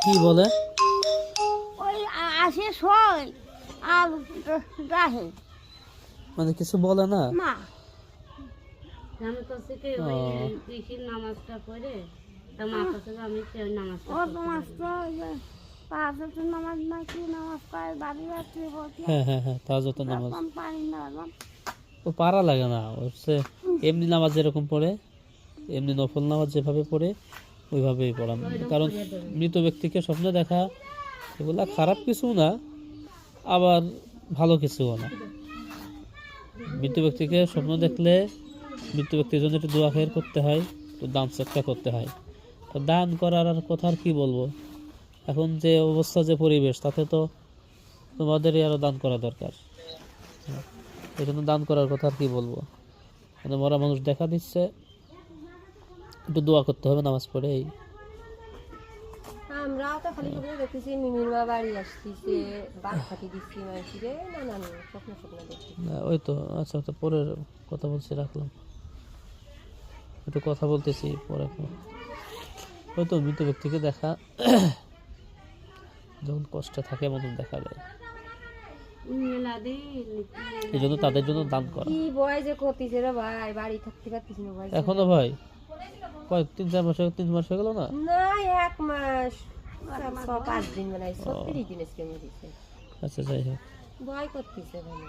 কি বলে? ওই আসে শোয় আর রাহে মানে কিছু বলে না? না। আমি কাছে কি ও। ওই কৃষির নামাজটা পড়ে তা মা কাছে আমি সেই নামাজটা ও তোমার তো পাঁচ নামাজ না কি নামাজ পায় বাড়ি যাচ্ছে বলছে হ্যাঁ হ্যাঁ হ্যাঁ, তাহাজ্জুদ নামাজ এখন পারি না এখন। ও পারা লাগে না, হচ্ছে এমনি নামাজ যেরকম পড়ে, এমনি নফল নামাজ যেভাবে পড়ে ওইভাবেই পড়ান। কারণ মৃত ব্যক্তিকে স্বপ্নে দেখা এগুলা খারাপ কিছু না, আবার ভালো কিছুও না। মৃত ব্যক্তিকে স্বপ্ন দেখলে মৃত ব্যক্তির জন্য একটু দোয়া খের করতে হয়, একটু দান সৎকার করতে হয়। তো দান করার আর কথা আর কি বলবো, এখন যে অবস্থা যে পরিবেশ তাতে তো তোমাদেরই আরও দান করা দরকার। এই জন্য দান করার কথা আর কি বলবো, মানে মরা মানুষ দেখা দিচ্ছে, একটু দোয়া করতে হবে নামাজ পড়ে। এই আমরা তো খালি করে দেখতেছি মিমির মা বাড়ি আসতেছে, বাদ ফাটি দিচ্ছি মাইসিরে, না না না স্বপ্ন স্বপ্ন দেখছি। ওই তো আচ্ছা, তো পরের কথা বলছি, রাখলাম, একটু কথা বলতেছি পরে। ওই তো মৃত ব্যক্তিকে দেখা যখন কষ্টে থাকে মতন দেখা যায়, এই জন্য তাদের জন্য দান করা। কি বয় যে করতেছে রে ভাই, বাড়ি থাকতে পারতেছি না ভাই। এখনো ভাই কয় 3 মাস হয়ে গেল না? না 1 মাস 5 দিন মানে 36 দিন আজকে মরিছে। আচ্ছা যাই হোক, ভয় করতেছে ভালো।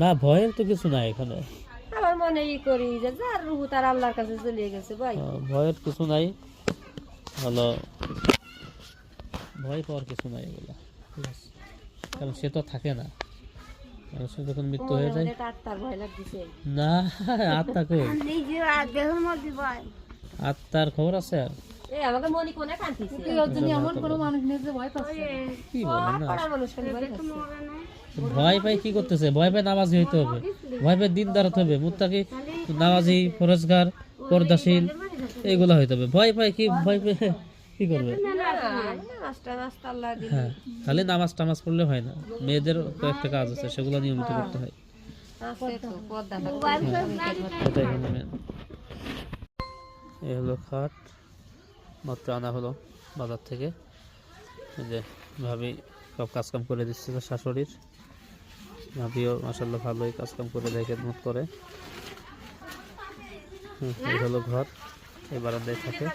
না ভয়ের তো কিছু নাই এখানে, আমার মনে করি যে যার রুহ তার আল্লাহর কাছে চলে গেছে ভাই। ভয়ের কিছু নাই, হলো ভয় পাওয়ার কিছু নাই এগুলা, ঠিক আছে? কারণ সে তো থাকে না, মানুষের যখন মৃত্যু হয়ে যায়। তার ভয় লাগতেছে না আত্মা কই, নিজে দেহের মধ্যে পায় আত্মার খবর আছে আর এই আমাকে মনি কোনে কাঁদতেছে এমন কোনো মানুষ নেই যে ভয় পাচ্ছে, কি বলেন না? পাড়ার মানুষ খালি ভয় পাচ্ছে। ভয় পাই কি করতেছে? ভয় পাই নামাজি হইতে হবে, ভয় পাই দিনদার হতে হবে, মুত্তাকি নামাজি ফরজগার পর্দাশীল এইগুলা হইতে হবে। ভয় পাই কি, ভয় পাই কি করবে? হ্যাঁ, খালি নামাজ টামাজ পড়লে হয় না, মেয়েদের কয়েকটা কাজ আছে সেগুলো নিয়মিত করতে হয়। এটাই হলো main। এই হলো খাট, মাত্র আনা হলো বাজার থেকে। এই যে ভাবি সব কাজকাম করে দিচ্ছে তার শাশুড়ির, ভাবিও মাশাআল্লাহ ভালোই কাজকাম করে দেয়, খেদমত করে। এই হলো ঘর, এই বারান্দায় থাকে।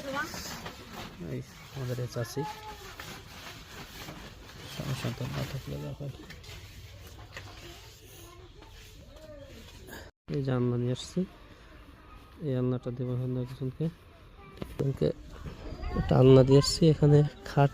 এই আমাদের এই চাচি, স্বামী সন্তান না থাকলে যা হয়। এই যে আলনা নিয়ে আসছি, এই আলনাটা দেবো একজনকে, একটা আলনা দিয়ে আসছি। এখানে খাট